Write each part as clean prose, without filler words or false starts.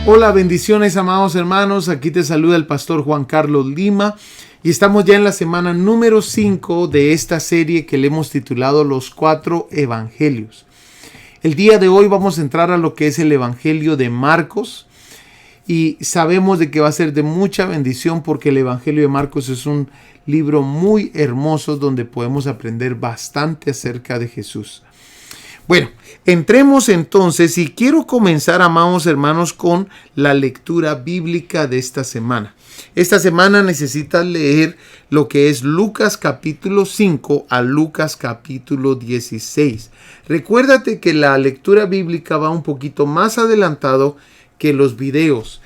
Hola, bendiciones, amados hermanos. Aquí te saluda el pastor Juan Carlos Lima y estamos ya en la semana número 5 de esta serie que le hemos titulado Los 4 Evangelios. El día de hoy vamos a entrar a lo que es el Evangelio de Marcos y sabemos de que va a ser de mucha bendición porque el Evangelio de Marcos es un libro muy hermoso donde podemos aprender bastante acerca de Jesús. Bueno, entremos entonces y quiero comenzar, amados hermanos, con la lectura bíblica de esta semana. Esta semana necesitas leer lo que es Lucas capítulo 5 a Lucas capítulo 16. Recuérdate que la lectura bíblica va un poquito más adelantado que los videos,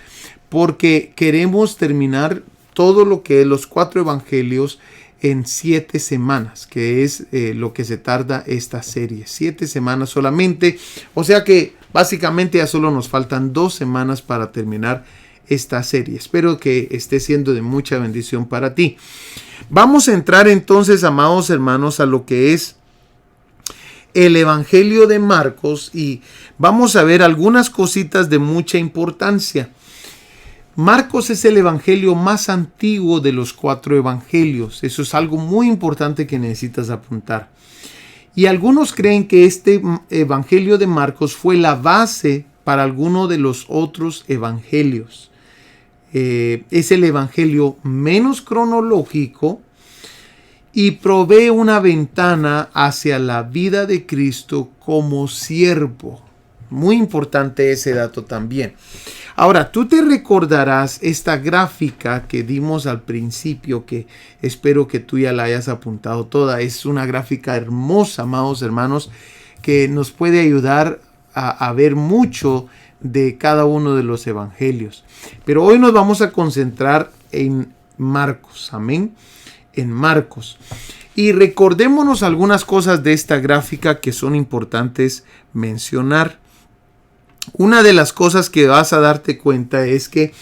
porque queremos terminar todo lo que es los 4 evangelios en 7 semanas, que es lo que se tarda esta serie. 7 semanas solamente, o sea que básicamente ya solo nos faltan 2 semanas para terminar esta serie. Espero que esté siendo de mucha bendición para ti. Vamos a entrar entonces, amados hermanos, a lo que es el Evangelio de Marcos y vamos a ver algunas cositas de mucha importancia. Marcos es el evangelio más antiguo de los 4 evangelios. Eso es algo muy importante que necesitas apuntar. Y algunos creen que este evangelio de Marcos fue la base para alguno de los otros evangelios. Es el evangelio menos cronológico y provee una ventana hacia la vida de Cristo como siervo. Muy importante ese dato también. Ahora, tú te recordarás esta gráfica que dimos al principio, que espero que tú ya la hayas apuntado toda. Es una gráfica hermosa, amados hermanos, que nos puede ayudar a ver mucho de cada uno de los evangelios. Pero hoy nos vamos a concentrar en Marcos, amén, en Marcos. Y recordémonos algunas cosas de esta gráfica que son importantes mencionar. Una de las cosas que vas a darte cuenta es que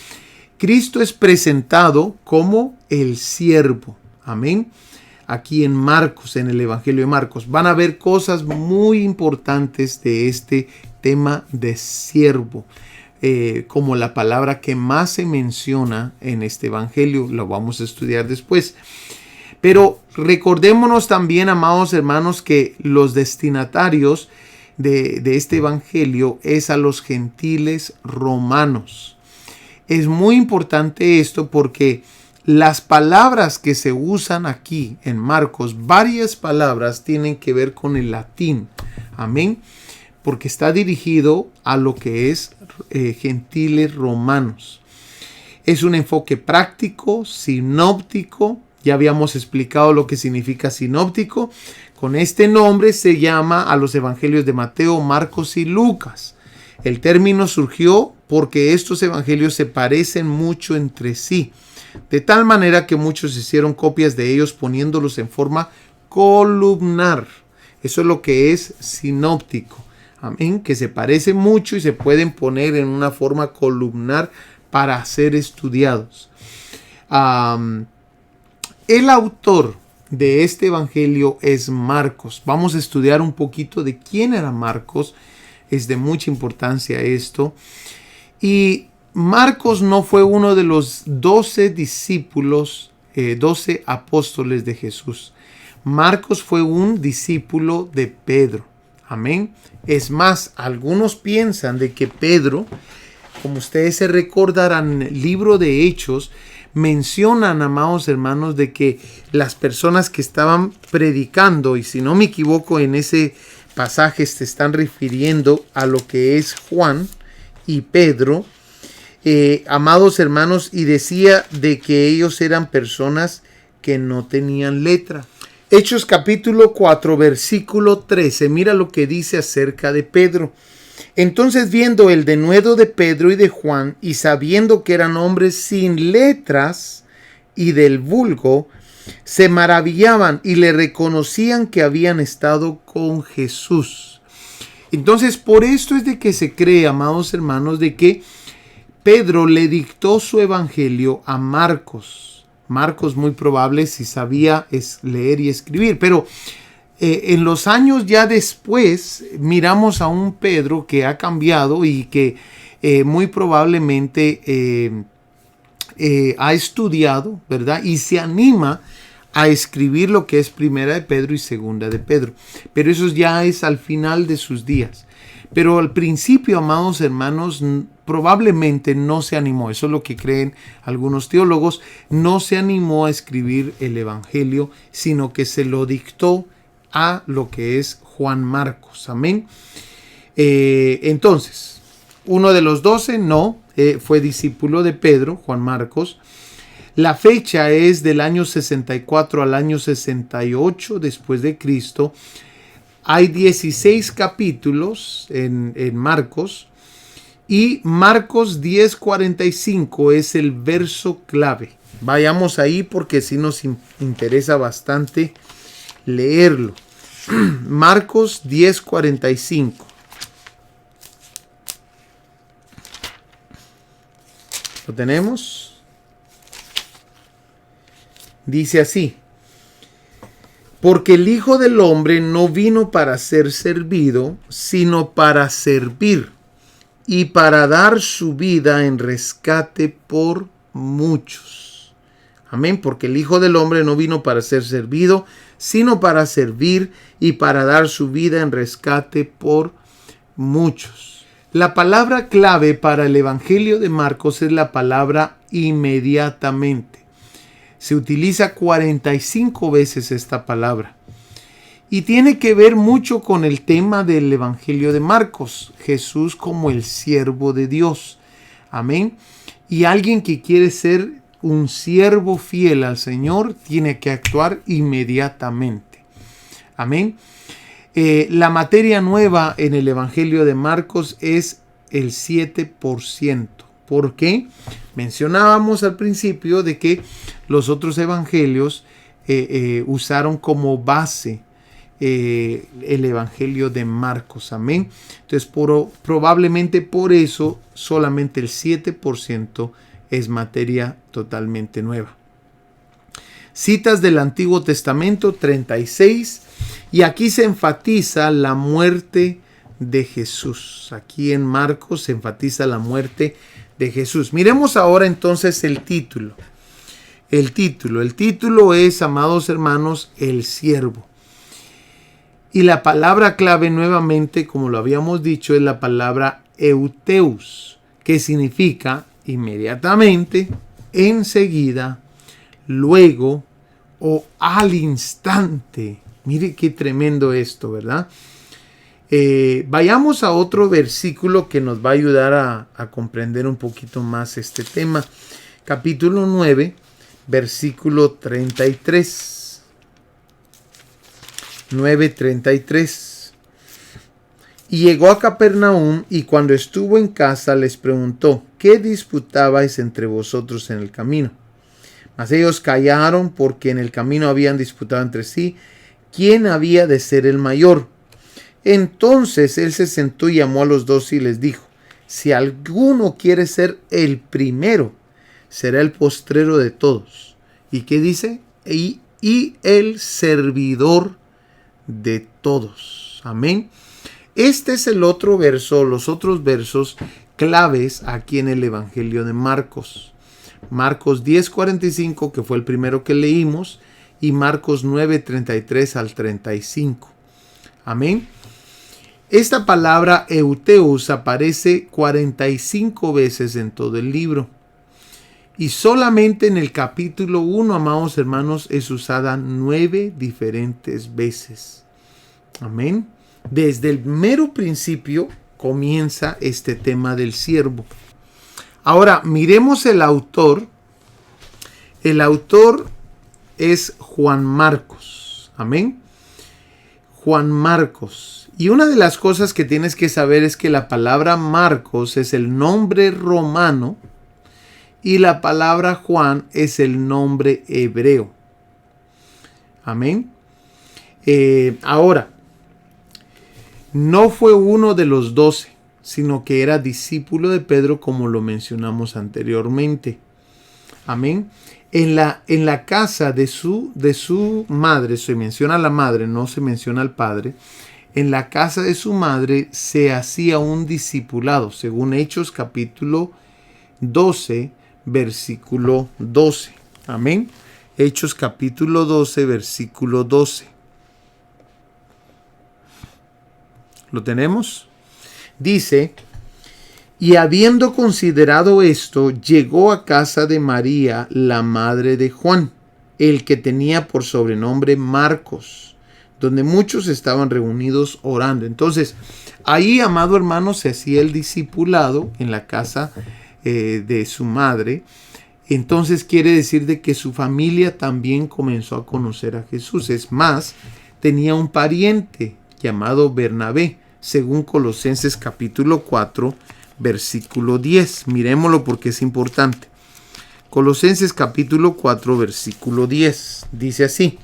Cristo es presentado como el siervo. Amén. Aquí en Marcos, en el Evangelio de Marcos, van a ver cosas muy importantes de este tema de siervo. Como la palabra que más se menciona en este Evangelio, lo vamos a estudiar después. Pero recordémonos también, amados hermanos, que los destinatarios de este evangelio es a los gentiles romanos. Es muy importante esto porque las palabras que se usan aquí en Marcos, varias palabras tienen que ver con el latín. Amén. Porque está dirigido a lo que es gentiles romanos. Es un enfoque práctico, sinóptico. Ya habíamos explicado lo que significa sinóptico. Con este nombre se llama a los evangelios de Mateo, Marcos y Lucas. El término surgió porque estos evangelios se parecen mucho entre sí, de tal manera que muchos hicieron copias de ellos poniéndolos en forma columnar. Eso es lo que es sinóptico. Amén, que se parece mucho y se pueden poner en una forma columnar para ser estudiados. El autor de este evangelio es Marcos. Vamos a estudiar un poquito de quién era Marcos. Es de mucha importancia esto. Y Marcos no fue uno de los 12 discípulos, 12 apóstoles de Jesús. Marcos fue un discípulo de Pedro. Amén. Es más, algunos piensan de que Pedro, como ustedes se recordarán en el libro de Hechos, mencionan, amados hermanos, de que las personas que estaban predicando, y si no me equivoco en ese pasaje se están refiriendo a lo que es Juan y Pedro, amados hermanos, y decía de que ellos eran personas que no tenían letra. Hechos capítulo 4, versículo 13, mira lo que dice acerca de Pedro. Entonces, viendo el denuedo de Pedro y de Juan, y sabiendo que eran hombres sin letras y del vulgo, se maravillaban y le reconocían que habían estado con Jesús. Entonces, por esto es de que se cree, amados hermanos, de que Pedro le dictó su evangelio a Marcos. Marcos, muy probable, si sabía leer y escribir, pero en los años ya después miramos a un Pedro que ha cambiado y que muy probablemente ha estudiado, ¿verdad? Y se anima a escribir lo que es Primera de Pedro y Segunda de Pedro. Pero eso ya es al final de sus días. Pero al principio, amados hermanos, probablemente no se animó. Eso es lo que creen algunos teólogos. No se animó a escribir el Evangelio, sino que se lo dictó a lo que es Juan Marcos. Amén. Entonces, uno de los 12 no fue discípulo de Pedro, Juan Marcos. La fecha es del año 64 al año 68 después de Cristo. Hay 16 capítulos en Marcos y Marcos 10:45 es el verso clave. Vayamos ahí porque sí nos interesa bastante leerlo. Marcos 10:45. ¿Lo tenemos? Dice así: porque el Hijo del Hombre no vino para ser servido, sino para servir y para dar su vida en rescate por muchos. Amén, porque el Hijo del Hombre no vino para ser servido, sino para servir y para dar su vida en rescate por muchos. La palabra clave para el Evangelio de Marcos es la palabra inmediatamente. Se utiliza 45 veces esta palabra. Y tiene que ver mucho con el tema del Evangelio de Marcos. Jesús como el siervo de Dios. Amén. Y alguien que quiere ser un siervo fiel al Señor tiene que actuar inmediatamente. Amén. La materia nueva en el Evangelio de Marcos es el 7%. ¿Por qué? Mencionábamos al principio de que los otros evangelios usaron como base el Evangelio de Marcos. Amén. Entonces, probablemente por eso solamente el 7% es materia totalmente nueva. Citas del Antiguo Testamento 36. Y aquí se enfatiza la muerte de Jesús. Aquí en Marcos se enfatiza la muerte de Jesús. Miremos ahora entonces el título. El título es, amados hermanos, el siervo. Y la palabra clave nuevamente, como lo habíamos dicho, es la palabra euteus, que significa inmediatamente, enseguida, luego o al instante. Mire qué tremendo esto, ¿verdad? Vayamos a otro versículo que nos va a ayudar a comprender un poquito más este tema. Capítulo 9, versículo 33. 9:33. Y llegó a Capernaum, y cuando estuvo en casa les preguntó: ¿qué disputabais entre vosotros en el camino? Mas ellos callaron, porque en el camino habían disputado entre sí quién había de ser el mayor. Entonces él se sentó y llamó a los 12 y les dijo: si alguno quiere ser el primero, será el postrero de todos. ¿Y qué dice? Y el servidor de todos. Amén. Este es el otro verso, los otros versos claves aquí en el Evangelio de Marcos. Marcos 10:45, que fue el primero que leímos, y Marcos 9:33 al 35. Amén. Esta palabra euteus aparece 45 veces en todo el libro. Y solamente en el capítulo 1, amados hermanos, es usada 9 diferentes veces. Amén. Desde el mero principio comienza este tema del siervo. Ahora, miremos el autor. El autor es Juan Marcos. Amén. Juan Marcos. Y una de las cosas que tienes que saber es que la palabra Marcos es el nombre romano y la palabra Juan es el nombre hebreo. Amén. Ahora, no fue uno de los 12, sino que era discípulo de Pedro, como lo mencionamos anteriormente. Amén. En la casa de su madre, se menciona a la madre, no se menciona al padre. en la casa de su madre se hacía un discipulado, según Hechos capítulo 12, versículo 12. Amén. Hechos capítulo 12, versículo 12. ¿Lo tenemos? Dice: y habiendo considerado esto, llegó a casa de María, la madre de Juan, el que tenía por sobrenombre Marcos, donde muchos estaban reunidos orando. Entonces, ahí, amado hermano, se hacía el discipulado en la casa de su madre. Entonces quiere decir de que su familia también comenzó a conocer a Jesús. Es más, tenía un pariente llamado Bernabé, según Colosenses capítulo 4, versículo 10. Miremoslo porque es importante. Colosenses capítulo 4, versículo 10. Dice así: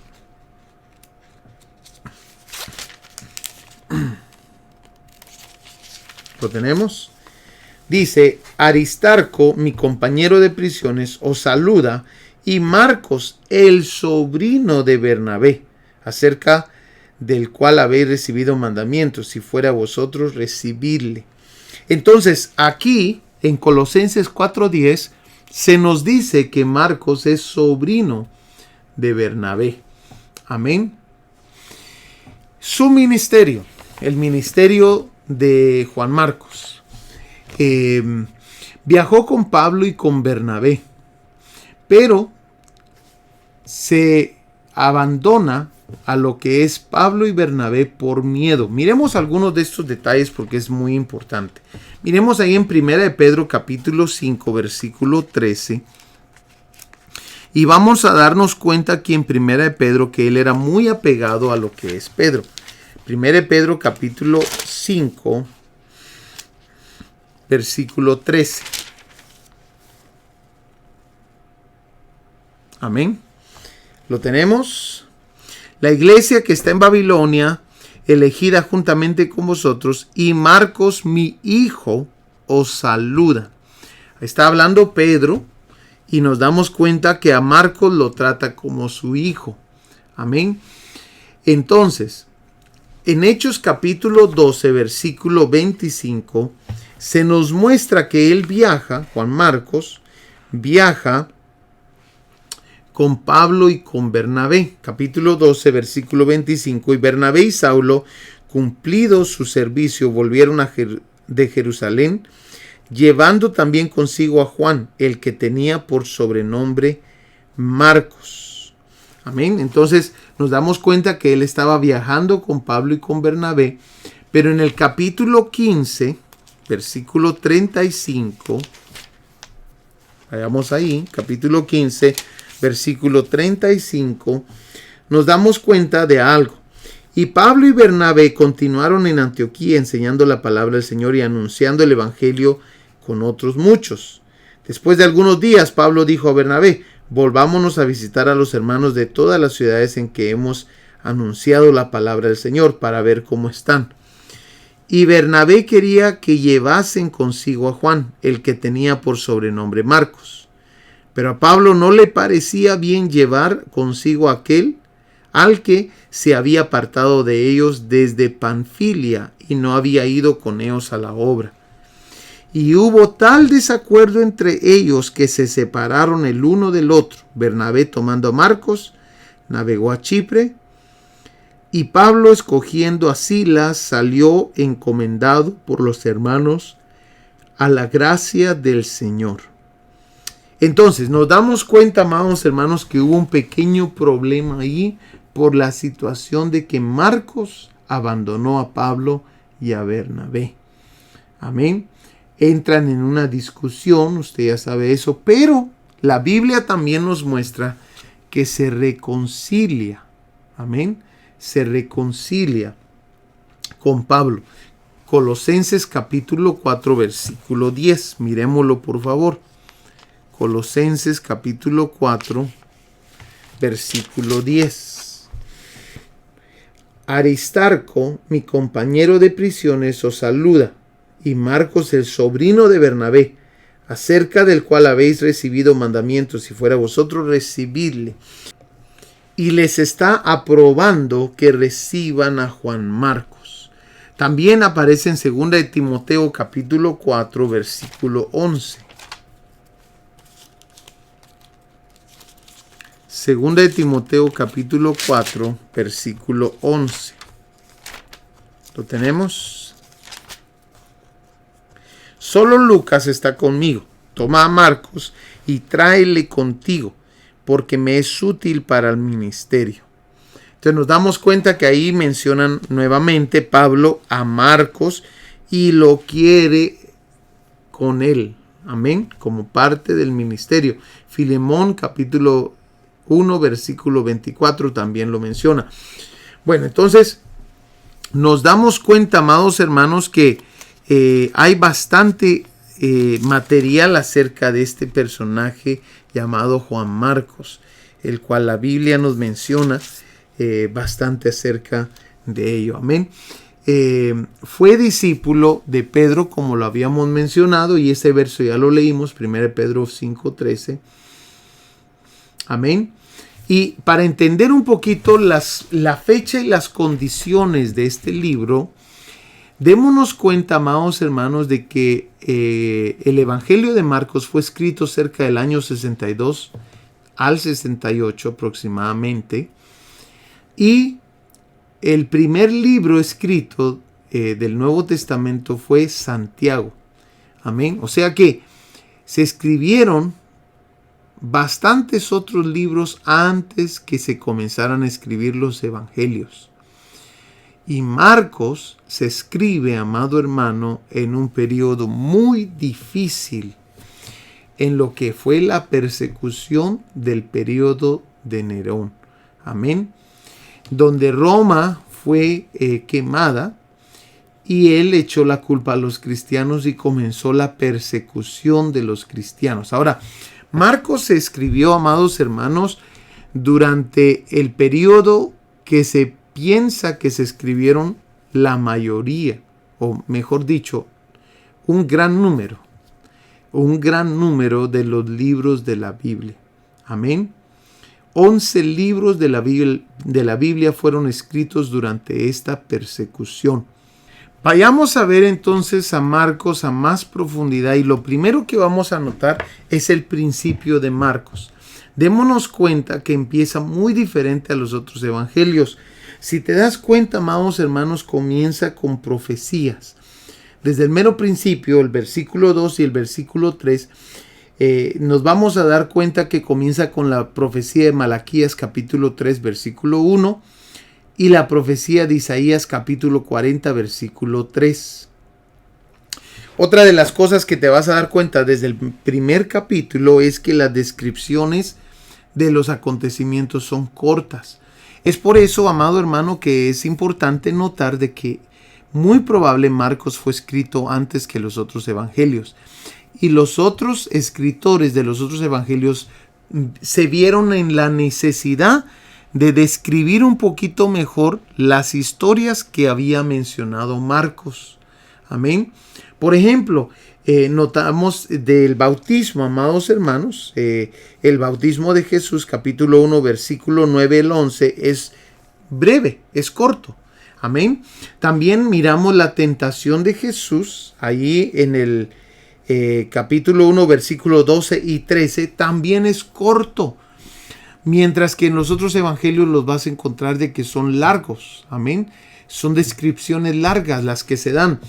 ¿lo tenemos? Dice: Aristarco, mi compañero de prisiones, os saluda, y Marcos, el sobrino de Bernabé, acerca del cual habéis recibido mandamientos, si fuera a vosotros recibirle. Entonces, aquí, en Colosenses 4:10, se nos dice que Marcos es sobrino de Bernabé. Amén. Su ministerio, el ministerio de Juan Marcos, viajó con Pablo y con Bernabé, pero se abandona a lo que es Pablo y Bernabé por miedo. Miremos algunos de estos detalles porque es muy importante. Miremos ahí en 1 de Pedro capítulo 5 versículo 13. Y vamos a darnos cuenta aquí en 1 de Pedro que él era muy apegado a lo que es Pedro. 1 de Pedro capítulo 5 versículo 13. Amén. ¿Lo tenemos? La iglesia que está en Babilonia, elegida juntamente con vosotros, y Marcos, mi hijo, os saluda. Está hablando Pedro y nos damos cuenta que a Marcos lo trata como su hijo. Amén. Entonces, en Hechos capítulo 12, versículo 25, se nos muestra que él viaja, Juan Marcos, viaja con Pablo y con Bernabé. Capítulo 12, versículo 25. Y Bernabé y Saulo, cumplido su servicio, volvieron de Jerusalén, llevando también consigo a Juan, el que tenía por sobrenombre Marcos. Amén. Entonces nos damos cuenta que él estaba viajando con Pablo y con Bernabé, pero en el capítulo 15, versículo 35, vayamos ahí, capítulo 15, versículo 35, nos damos cuenta de algo. Y Pablo y Bernabé continuaron en Antioquía enseñando la palabra del Señor y anunciando el evangelio con otros muchos. Después de algunos días, Pablo dijo a Bernabé: volvámonos a visitar a los hermanos de todas las ciudades en que hemos anunciado la palabra del Señor para ver cómo están. Y Bernabé quería que llevasen consigo a Juan, el que tenía por sobrenombre Marcos. Pero a Pablo no le parecía bien llevar consigo a aquel al que se había apartado de ellos desde Panfilia y no había ido con ellos a la obra. Y hubo tal desacuerdo entre ellos que se separaron el uno del otro. Bernabé, tomando a Marcos, navegó a Chipre, y Pablo, escogiendo a Silas, salió encomendado por los hermanos a la gracia del Señor. Entonces nos damos cuenta, amados hermanos, que hubo un pequeño problema ahí por la situación de que Marcos abandonó a Pablo y a Bernabé. Amén. Entran en una discusión, usted ya sabe eso, pero la Biblia también nos muestra que se reconcilia. Amén. Se reconcilia con Pablo. Colosenses capítulo 4, versículo 10. Miremoslo por favor. Colosenses capítulo 4, versículo 10. Aristarco, mi compañero de prisiones, os saluda, y Marcos, el sobrino de Bernabé, acerca del cual habéis recibido mandamientos, si fuera vosotros recibidle. Y les está aprobando que reciban a Juan Marcos. También aparece en 2 de Timoteo capítulo 4, versículo 11. 2 de Timoteo capítulo 4, versículo 11. ¿Lo tenemos? Solo Lucas está conmigo. Toma a Marcos y tráele contigo, porque me es útil para el ministerio. Entonces nos damos cuenta que ahí mencionan nuevamente Pablo a Marcos y lo quiere con él. Amén. Como parte del ministerio. Filemón capítulo 1 versículo 24 también lo menciona. Bueno, entonces nos damos cuenta, amados hermanos, que hay bastante material acerca de este personaje llamado Juan Marcos, el cual la Biblia nos menciona bastante acerca de ello. Amén. Fue discípulo de Pedro, como lo habíamos mencionado, y ese verso ya lo leímos, 1 Pedro 5:13. Amén. Y para entender un poquito la fecha y las condiciones de este libro, démonos cuenta, amados hermanos, de que el Evangelio de Marcos fue escrito cerca del año 62 al 68 aproximadamente. Y el primer libro escrito del Nuevo Testamento fue Santiago. Amén. O sea que se escribieron bastantes otros libros antes que se comenzaran a escribir los evangelios. Y Marcos se escribe, amado hermano, en un periodo muy difícil, en lo que fue la persecución del periodo de Nerón. Amén. Donde Roma fue quemada y él echó la culpa a los cristianos y comenzó la persecución de los cristianos. Ahora, Marcos se escribió, amados hermanos, durante el periodo que se piensa que se escribieron la mayoría, o mejor dicho, un gran número de los libros de la Biblia. Amén. 11 libros de la Biblia fueron escritos durante esta persecución. Vayamos a ver entonces a Marcos a más profundidad, y lo primero que vamos a notar es el principio de Marcos. Démonos cuenta que empieza muy diferente a los otros evangelios. Si te das cuenta, amados hermanos, comienza con profecías. Desde el mero principio, el versículo 2 y el versículo 3, nos vamos a dar cuenta que comienza con la profecía de Malaquías capítulo 3, versículo 1, y la profecía de Isaías capítulo 40, versículo 3. Otra de las cosas que te vas a dar cuenta desde el primer capítulo es que las descripciones de los acontecimientos son cortas. Es por eso, amado hermano, que es importante notar de que muy probable Marcos fue escrito antes que los otros evangelios. Y los otros escritores de los otros evangelios se vieron en la necesidad de describir un poquito mejor las historias que había mencionado Marcos. Amén. Por ejemplo, notamos del bautismo, amados hermanos, el bautismo de Jesús, capítulo 1, versículo 9 al 11, es breve, es corto. Amén. También miramos la tentación de Jesús, allí en el capítulo 1, versículo 12 y 13, también es corto. Mientras que en los otros evangelios los vas a encontrar de que son largos. Amén. Son descripciones largas las que se dan.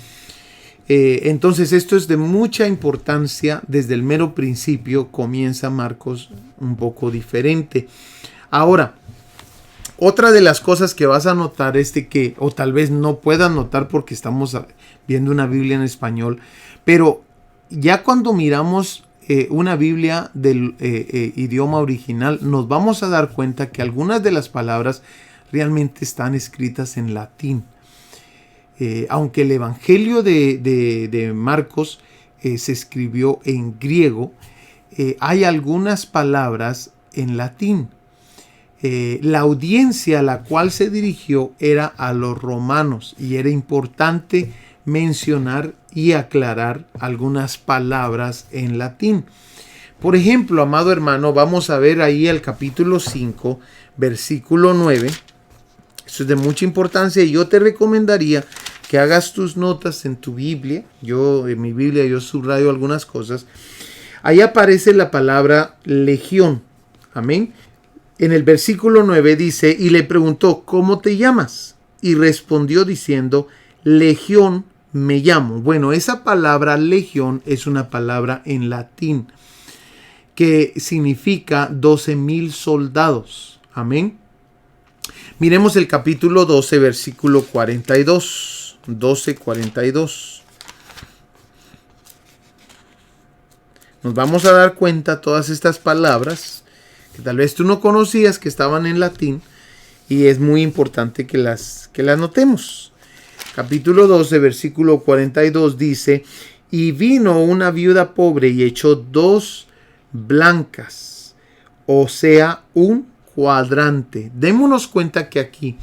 Entonces esto es de mucha importancia. Desde el mero principio comienza Marcos un poco diferente. Ahora, otra de las cosas que vas a notar es de que, o tal vez no puedas notar porque estamos viendo una Biblia en español, pero ya cuando miramos una Biblia del idioma original, nos vamos a dar cuenta que algunas de las palabras realmente están escritas en latín. Aunque el Evangelio de Marcos se escribió en griego, hay algunas palabras en latín. La audiencia a la cual se dirigió era a los romanos y era importante mencionar y aclarar algunas palabras en latín. Por ejemplo, amado hermano, vamos a ver ahí el capítulo 5, versículo 9. Eso es de mucha importancia y yo te recomendaría que hagas tus notas en tu Biblia. En mi Biblia yo subrayo algunas cosas. Ahí aparece la palabra legión. Amén. En el versículo 9 dice, y le preguntó, ¿cómo te llamas? Y respondió diciendo, legión me llamo. Bueno, esa palabra legión es una palabra en latín que significa 12,000 soldados. Amén. Miremos el capítulo 12, versículo 42. 12:42. Nos vamos a dar cuenta todas estas palabras que tal vez tú no conocías, que estaban en latín, y es muy importante que las notemos. Capítulo 12, versículo 42 dice, y vino una viuda pobre y echó 2 blancas, o sea, un cuadrante. Démonos cuenta que aquí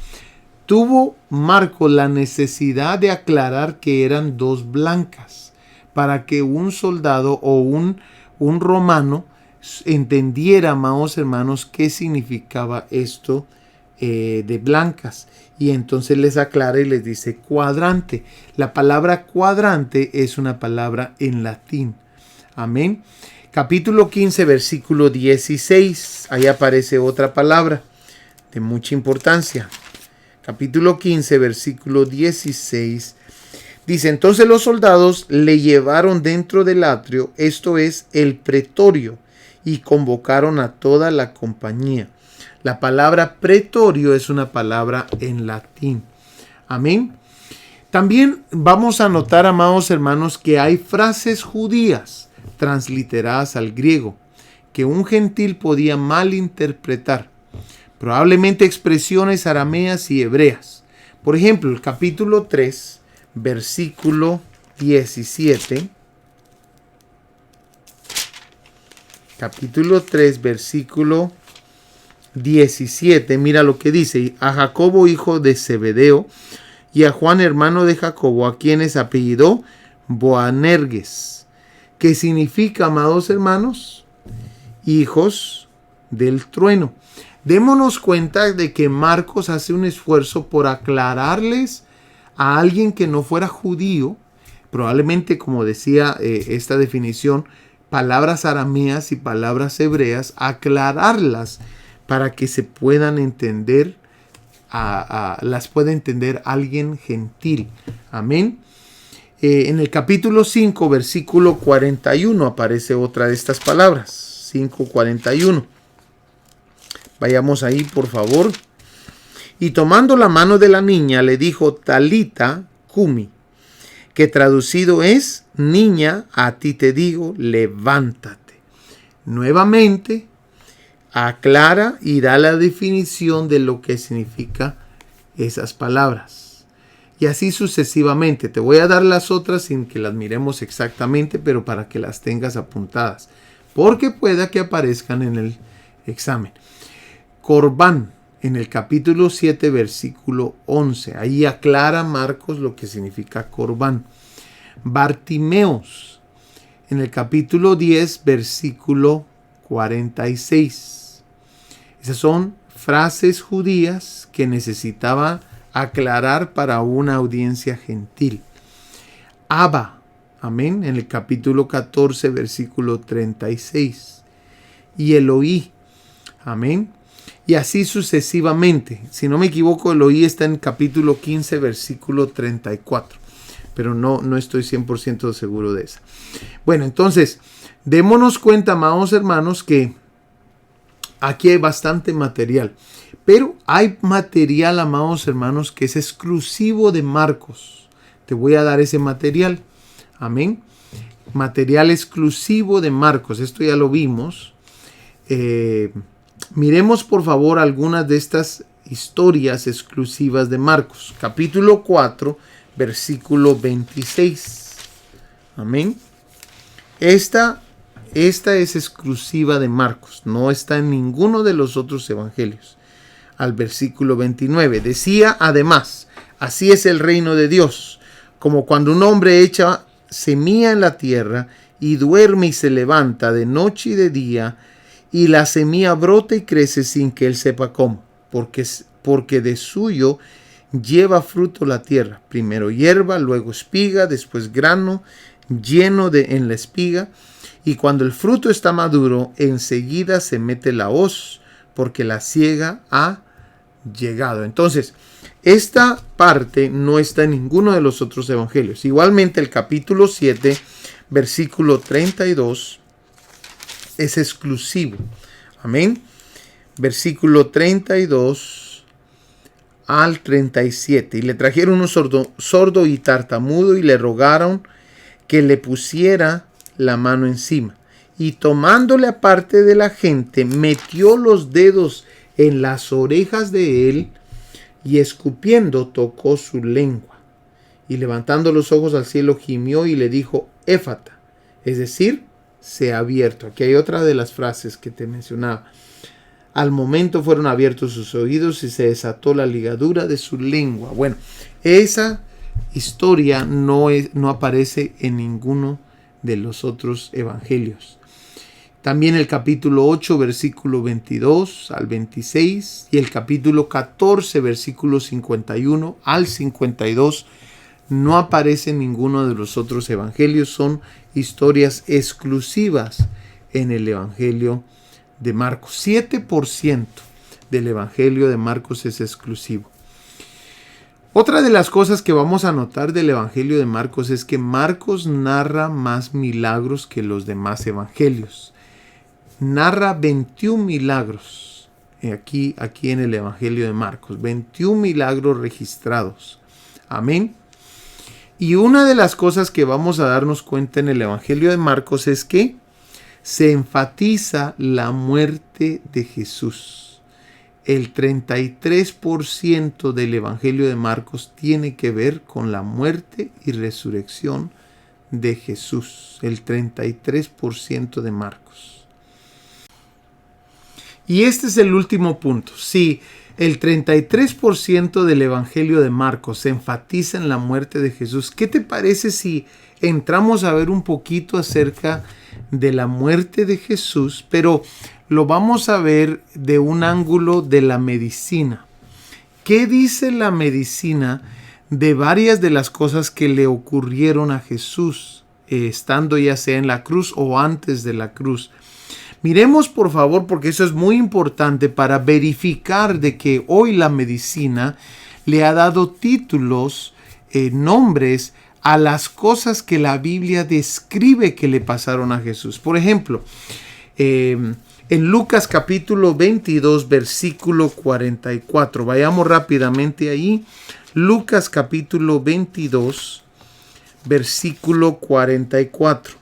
tuvo Marcos la necesidad de aclarar que eran 2 blancas, para que un soldado o un romano entendiera, amados hermanos, qué significaba esto de blancas. Y entonces les aclara y les dice cuadrante. La palabra cuadrante es una palabra en latín. Amén. Capítulo 15, versículo 16. Ahí aparece otra palabra de mucha importancia. Capítulo 15, versículo 16. Dice, entonces los soldados le llevaron dentro del atrio, esto es el pretorio, y convocaron a toda la compañía. La palabra pretorio es una palabra en latín. Amén. También vamos a notar, amados hermanos, que hay frases judías transliteradas al griego que un gentil podía malinterpretar. Probablemente expresiones arameas y hebreas. Por ejemplo, el capítulo 3, versículo 17. Capítulo 3, versículo 17. Mira lo que dice. A Jacobo, hijo de Zebedeo, y a Juan, hermano de Jacobo, a quienes apellidó Boanerges, que significa, amados hermanos, hijos del trueno. Démonos cuenta de que Marcos hace un esfuerzo por aclararles a alguien que no fuera judío, probablemente, como decía esta definición, palabras arameas y palabras hebreas, aclararlas para que se puedan entender, las pueda entender alguien gentil. Amén. En el capítulo 5, versículo 41, aparece otra de estas palabras. 5:41. Vayamos ahí, por favor. Y tomando la mano de la niña, le dijo, Talita cumi, que traducido es, niña, a ti te digo, levántate. Nuevamente, aclara y da la definición de lo que significa esas palabras. Y así sucesivamente. Te voy a dar las otras sin que las miremos exactamente, pero para que las tengas apuntadas, porque pueda que aparezcan en el examen. Corbán, en el capítulo 7, versículo 11. Ahí aclara Marcos lo que significa corbán. Bartimeos, en el capítulo 10, versículo 46. Esas son frases judías que necesitaba aclarar para una audiencia gentil. Abba, amén, en el capítulo 14, versículo 36. Y Eloí, amén. Y así sucesivamente. Si no me equivoco, Eloí está en capítulo 15, versículo 34. Pero no estoy 100% seguro de esa. Bueno, entonces, démonos cuenta, amados hermanos, que aquí hay bastante material. Pero hay material, amados hermanos, que es exclusivo de Marcos. Te voy a dar ese material. Amén. Material exclusivo de Marcos. Esto ya lo vimos. Miremos por favor algunas de estas historias exclusivas de Marcos. Capítulo 4, versículo 26. Amén. Esta es exclusiva de Marcos. No está en ninguno de los otros evangelios. Al versículo 29. Decía además, así es el reino de Dios, como cuando un hombre echa semilla en la tierra y duerme y se levanta de noche y de día, y la semilla brota y crece sin que él sepa cómo, porque de suyo lleva fruto la tierra, primero hierba, luego espiga, después grano lleno en la espiga, y cuando el fruto está maduro, enseguida se mete la hoz, porque la siega ha llegado. Entonces, esta parte no está en ninguno de los otros evangelios. Igualmente, el capítulo 7, versículo 32, es exclusivo. Amén. Versículo 32 al 37. Y le trajeron un sordo y tartamudo y le rogaron que le pusiera la mano encima. Y tomándole aparte de la gente, metió los dedos en las orejas de él y escupiendo tocó su lengua. Y levantando los ojos al cielo gimió y le dijo, Éfata, es decir, se ha abierto. Aquí hay otra de las frases que te mencionaba. Al momento fueron abiertos sus oídos y se desató la ligadura de su lengua. Bueno, esa historia no aparece en ninguno de los otros evangelios. También el capítulo 8, versículo 22 al 26 y el capítulo 14, versículo 51 al 52 no aparece en ninguno de los otros evangelios. Son historias exclusivas en el evangelio de Marcos. 7% del evangelio de Marcos es exclusivo. Otra de las cosas que vamos a notar del evangelio de Marcos es que Marcos narra más milagros que los demás evangelios. Narra 21 milagros aquí en el evangelio de Marcos. 21 milagros registrados. Amén. Y una de las cosas que vamos a darnos cuenta en el evangelio de Marcos es que se enfatiza la muerte de Jesús. El 33% del evangelio de Marcos tiene que ver con la muerte y resurrección de Jesús. El 33% de Marcos. Y este es el último punto. Si el 33% del evangelio de Marcos se enfatiza en la muerte de Jesús, ¿qué te parece si entramos a ver un poquito acerca de la muerte de Jesús? Pero lo vamos a ver de un ángulo de la medicina. ¿Qué dice la medicina de varias de las cosas que le ocurrieron a Jesús, estando ya sea en la cruz o antes de la cruz? Miremos por favor, porque eso es muy importante para verificar de que hoy la medicina le ha dado títulos, nombres a las cosas que la Biblia describe que le pasaron a Jesús. Por ejemplo, en Lucas capítulo 22, versículo 44. Vayamos rápidamente ahí. Lucas capítulo 22, versículo 44.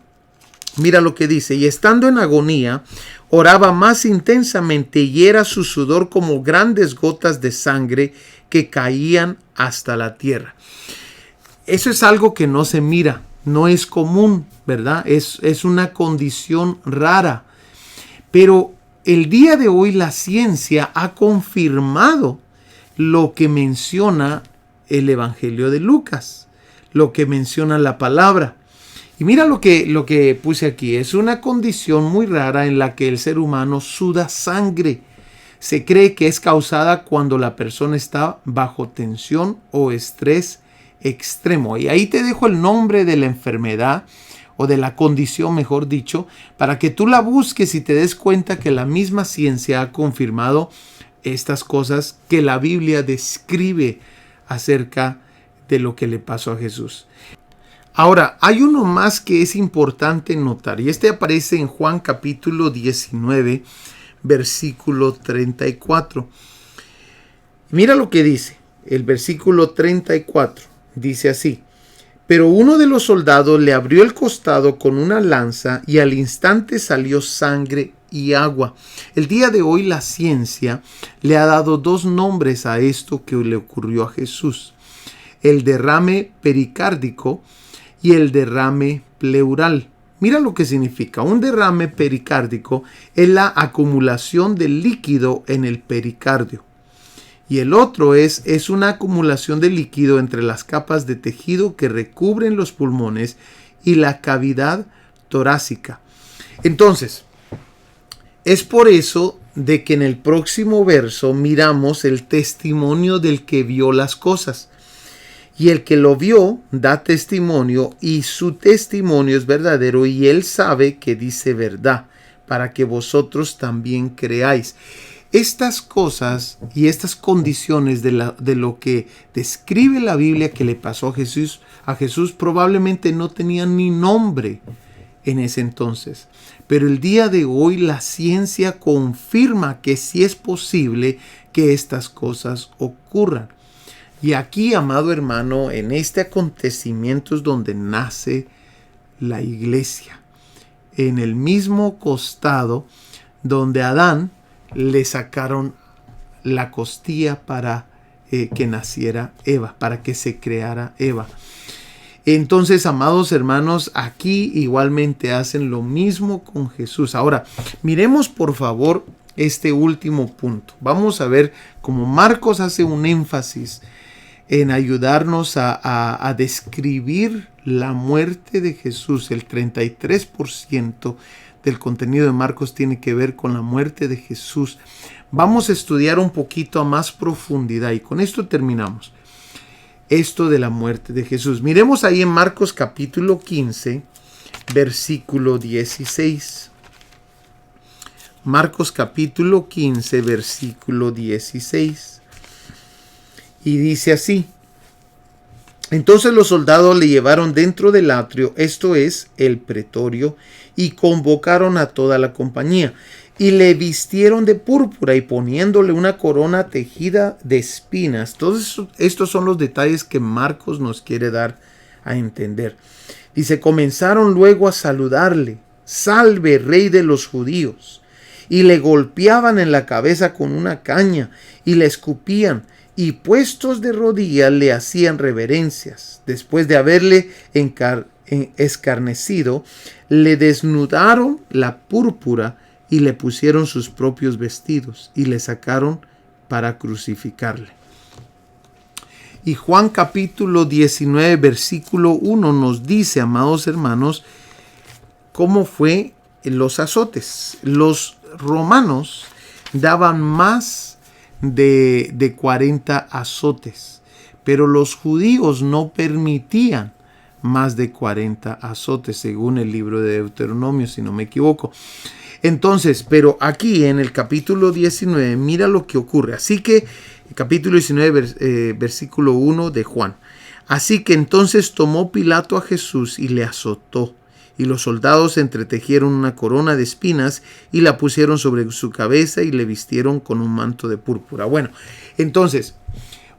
Mira lo que dice, y estando en agonía, oraba más intensamente y era su sudor como grandes gotas de sangre que caían hasta la tierra. Eso es algo que no se mira, no es común, ¿verdad? Es una condición rara. Pero el día de hoy la ciencia ha confirmado lo que menciona el Evangelio de Lucas, lo que menciona la palabra. Y mira lo que puse aquí. Es una condición muy rara en la que el ser humano suda sangre. Se cree que es causada cuando la persona está bajo tensión o estrés extremo. Y ahí te dejo el nombre de la enfermedad o de la condición, mejor dicho, para que tú la busques y te des cuenta que la misma ciencia ha confirmado estas cosas que la Biblia describe acerca de lo que le pasó a Jesús. Ahora, hay uno más que es importante notar, y este aparece en Juan capítulo 19, versículo 34. Mira lo que dice, el versículo 34, dice así: pero uno de los soldados le abrió el costado con una lanza y al instante salió sangre y agua. El día de hoy la ciencia le ha dado dos nombres a esto que le ocurrió a Jesús: el derrame pericárdico y el derrame pleural. Mira lo que significa. Un derrame pericárdico es la acumulación de líquido en el pericardio. Y el otro es una acumulación de líquido entre las capas de tejido que recubren los pulmones y la cavidad torácica. Entonces, es por eso de que en el próximo verso miramos el testimonio del que vio las cosas. Y el que lo vio da testimonio, y su testimonio es verdadero, y él sabe que dice verdad, para que vosotros también creáis. Estas cosas y estas condiciones de lo que describe la Biblia que le pasó a Jesús probablemente no tenían ni nombre en ese entonces. Pero el día de hoy la ciencia confirma que sí es posible que estas cosas ocurran. Y aquí, amado hermano, en este acontecimiento es donde nace la iglesia. En el mismo costado donde a Adán le sacaron la costilla para que naciera Eva, para que se creara Eva. Entonces, amados hermanos, aquí igualmente hacen lo mismo con Jesús. Ahora, miremos por favor este último punto. Vamos a ver cómo Marcos hace un énfasis en ayudarnos a describir la muerte de Jesús. El 33% del contenido de Marcos tiene que ver con la muerte de Jesús. Vamos a estudiar un poquito a más profundidad y con esto terminamos. Esto de la muerte de Jesús. Miremos ahí en Marcos capítulo 15, versículo 16. Marcos capítulo 15, versículo 16. Y dice así: entonces los soldados le llevaron dentro del atrio, esto es, el pretorio, y convocaron a toda la compañía, y le vistieron de púrpura, y poniéndole una corona tejida de espinas. Todos estos son los detalles que Marcos nos quiere dar a entender. Dice, comenzaron luego a saludarle: salve, rey de los judíos. Y le golpeaban en la cabeza con una caña, y le escupían, y puestos de rodillas le hacían reverencias. Después de haberle escarnecido, le desnudaron la púrpura y le pusieron sus propios vestidos y le sacaron para crucificarle. Y Juan capítulo 19, versículo 1 nos dice, amados hermanos, cómo fue los azotes. Los romanos daban más de 40 azotes, pero los judíos no permitían más de 40 azotes, según el libro de Deuteronomio, si no me equivoco. Entonces, pero aquí en el capítulo 19, mira lo que ocurre. Así que, capítulo 19, versículo 1 de Juan. Así que entonces tomó Pilato a Jesús y le azotó. Y los soldados entretejieron una corona de espinas y la pusieron sobre su cabeza y le vistieron con un manto de púrpura. Bueno, entonces,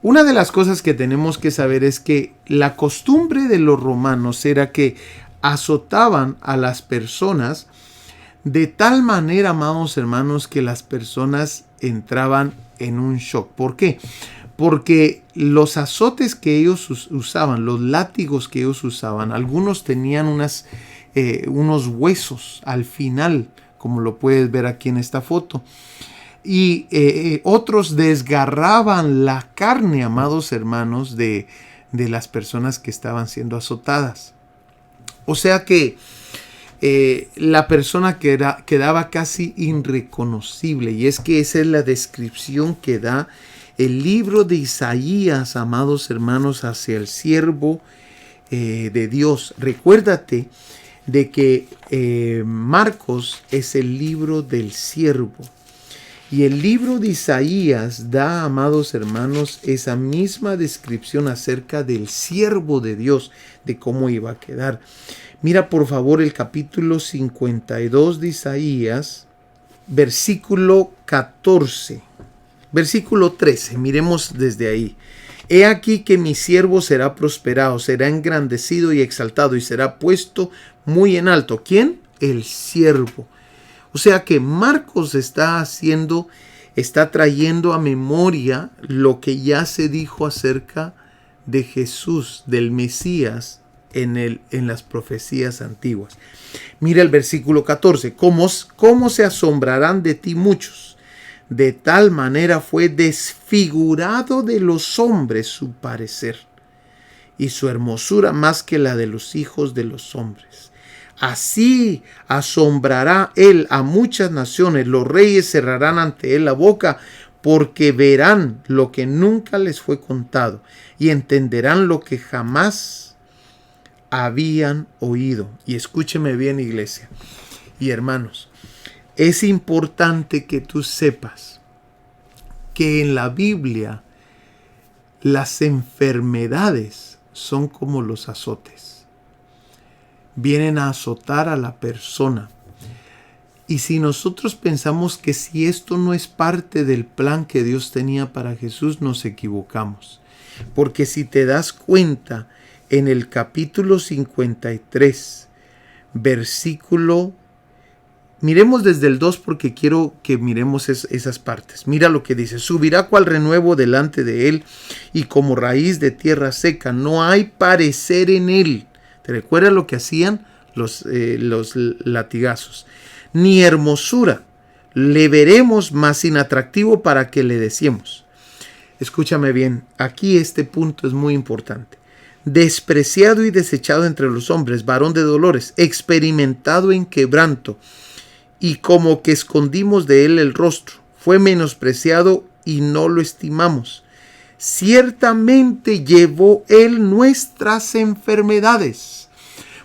una de las cosas que tenemos que saber es que la costumbre de los romanos era que azotaban a las personas de tal manera, amados hermanos, que las personas entraban en un shock. ¿Por qué? Porque los azotes que ellos usaban, los látigos que ellos usaban, algunos tenían unos huesos al final, como lo puedes ver aquí en esta foto. Y otros desgarraban la carne, amados hermanos, de las personas que estaban siendo azotadas. O sea que la persona quedaba casi irreconocible. Y es que esa es la descripción que da el libro de Isaías, amados hermanos, hacia el siervo de Dios. Recuérdate de que Marcos es el libro del siervo. Y el libro de Isaías da, amados hermanos, esa misma descripción acerca del siervo de Dios, de cómo iba a quedar. Mira por favor el capítulo 52 de Isaías, versículo 14, versículo 13, miremos desde ahí. He aquí que mi siervo será prosperado, será engrandecido y exaltado y será puesto muy en alto. ¿Quién? El siervo. O sea que Marcos está trayendo a memoria lo que ya se dijo acerca de Jesús, del Mesías, en las profecías antiguas. Mira el versículo 14. ¿Cómo se asombrarán de ti muchos? De tal manera fue desfigurado de los hombres su parecer, y su hermosura más que la de los hijos de los hombres. Así asombrará él a muchas naciones. Los reyes cerrarán ante él la boca, porque verán lo que nunca les fue contado y entenderán lo que jamás habían oído. Y escúcheme bien, iglesia y hermanos, es importante que tú sepas que en la Biblia las enfermedades son como los azotes. Vienen a azotar a la persona. Y si nosotros pensamos que si esto no es parte del plan que Dios tenía para Jesús, nos equivocamos. Porque si te das cuenta, en el capítulo 53, versículo... Miremos desde el 2 porque quiero que miremos esas partes. Mira lo que dice. Subirá cual renuevo delante de él y como raíz de tierra seca. No hay parecer en él. ¿Te recuerdas lo que hacían los latigazos? Ni hermosura. Le veremos más inatractivo para que le deseemos. Escúchame bien. Aquí este punto es muy importante. Despreciado y desechado entre los hombres, varón de dolores, experimentado en quebranto, y como que escondimos de él el rostro. Fue menospreciado y no lo estimamos. Ciertamente llevó él nuestras enfermedades.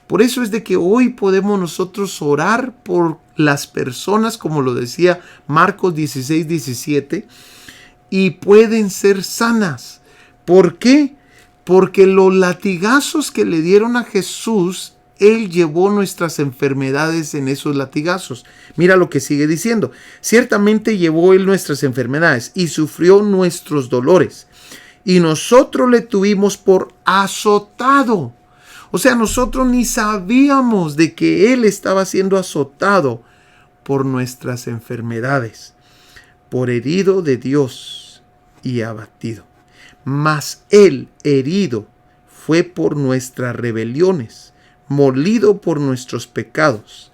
Por eso es de que hoy podemos nosotros orar por las personas, como lo decía Marcos 16:17, y pueden ser sanas. ¿Por qué? Porque los latigazos que le dieron a Jesús, Él llevó nuestras enfermedades en esos latigazos. Mira lo que sigue diciendo. Ciertamente llevó Él nuestras enfermedades y sufrió nuestros dolores. Y nosotros le tuvimos por azotado. O sea, nosotros ni sabíamos de que Él estaba siendo azotado por nuestras enfermedades. Por herido de Dios y abatido. Mas Él herido fue por nuestras rebeliones, molido por nuestros pecados.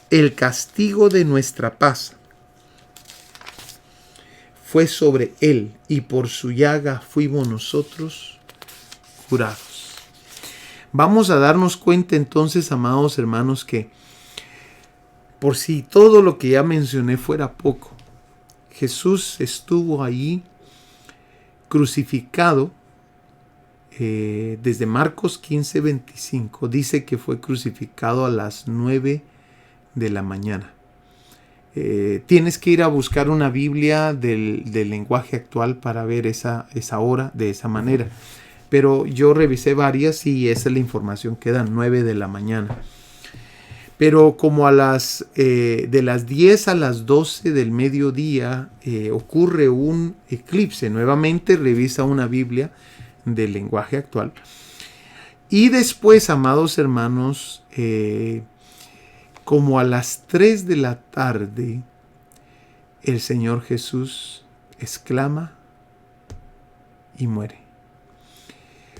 El castigo de nuestra paz fue sobre Él, y por su llaga fuimos nosotros curados. Vamos a darnos cuenta entonces, amados hermanos, que por si todo lo que ya mencioné fuera poco, Jesús estuvo allí crucificado. Desde Marcos 15:25 dice que fue crucificado a las 9 de la mañana. Tienes que ir a buscar una Biblia del lenguaje actual para ver esa hora de esa manera. Pero yo revisé varias y esa es la información que dan, 9 de la mañana. Pero como de las 10 a las 12 del mediodía ocurre un eclipse. Nuevamente revisa una Biblia del lenguaje actual. Y después, amados hermanos, como a las 3 de la tarde, el Señor Jesús exclama y muere.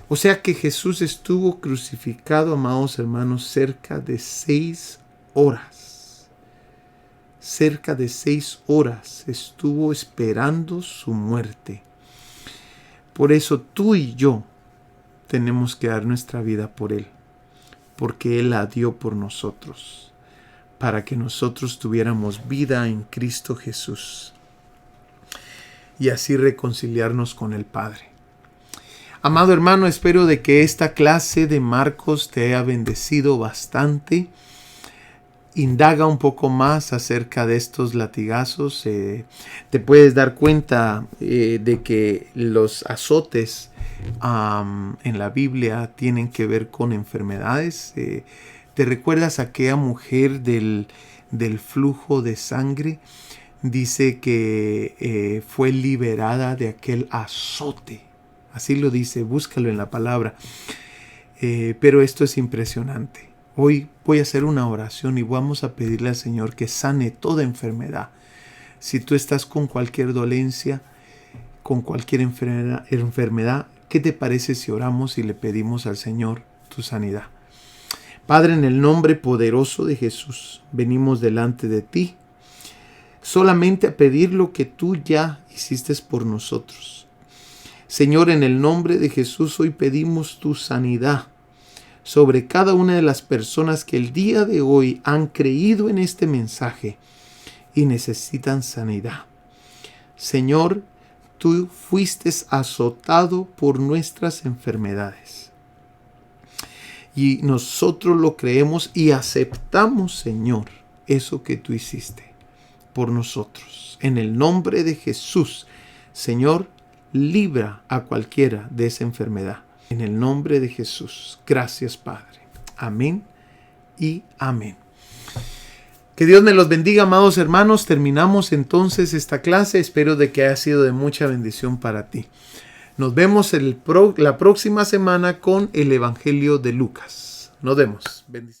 O sea que Jesús estuvo crucificado, amados hermanos, cerca de 6 horas. Cerca de 6 horas estuvo esperando su muerte. Por eso tú y yo tenemos que dar nuestra vida por Él, porque Él la dio por nosotros, para que nosotros tuviéramos vida en Cristo Jesús y así reconciliarnos con el Padre. Amado hermano, espero de que esta clase de Marcos te haya bendecido bastante. Indaga un poco más acerca de estos latigazos. Te puedes dar cuenta de que los azotes en la Biblia tienen que ver con enfermedades. ¿Te recuerdas a aquella mujer del flujo de sangre? Dice que fue liberada de aquel azote. Así lo dice, búscalo en la palabra. Pero esto es impresionante. Hoy voy a hacer una oración y vamos a pedirle al Señor que sane toda enfermedad. Si tú estás con cualquier dolencia, con cualquier enfermedad, ¿qué te parece si oramos y le pedimos al Señor tu sanidad? Padre, en el nombre poderoso de Jesús, venimos delante de ti solamente a pedir lo que tú ya hiciste por nosotros. Señor, en el nombre de Jesús, hoy pedimos tu sanidad sobre cada una de las personas que el día de hoy han creído en este mensaje y necesitan sanidad. Señor, tú fuiste azotado por nuestras enfermedades. Y nosotros lo creemos y aceptamos, Señor, eso que tú hiciste por nosotros. En el nombre de Jesús, Señor, libra a cualquiera de esa enfermedad. En el nombre de Jesús. Gracias, Padre. Amén y amén. Que Dios me los bendiga, amados hermanos. Terminamos entonces esta clase. Espero de que haya sido de mucha bendición para ti. Nos vemos la próxima semana con el Evangelio de Lucas. Nos vemos. Bendiciones.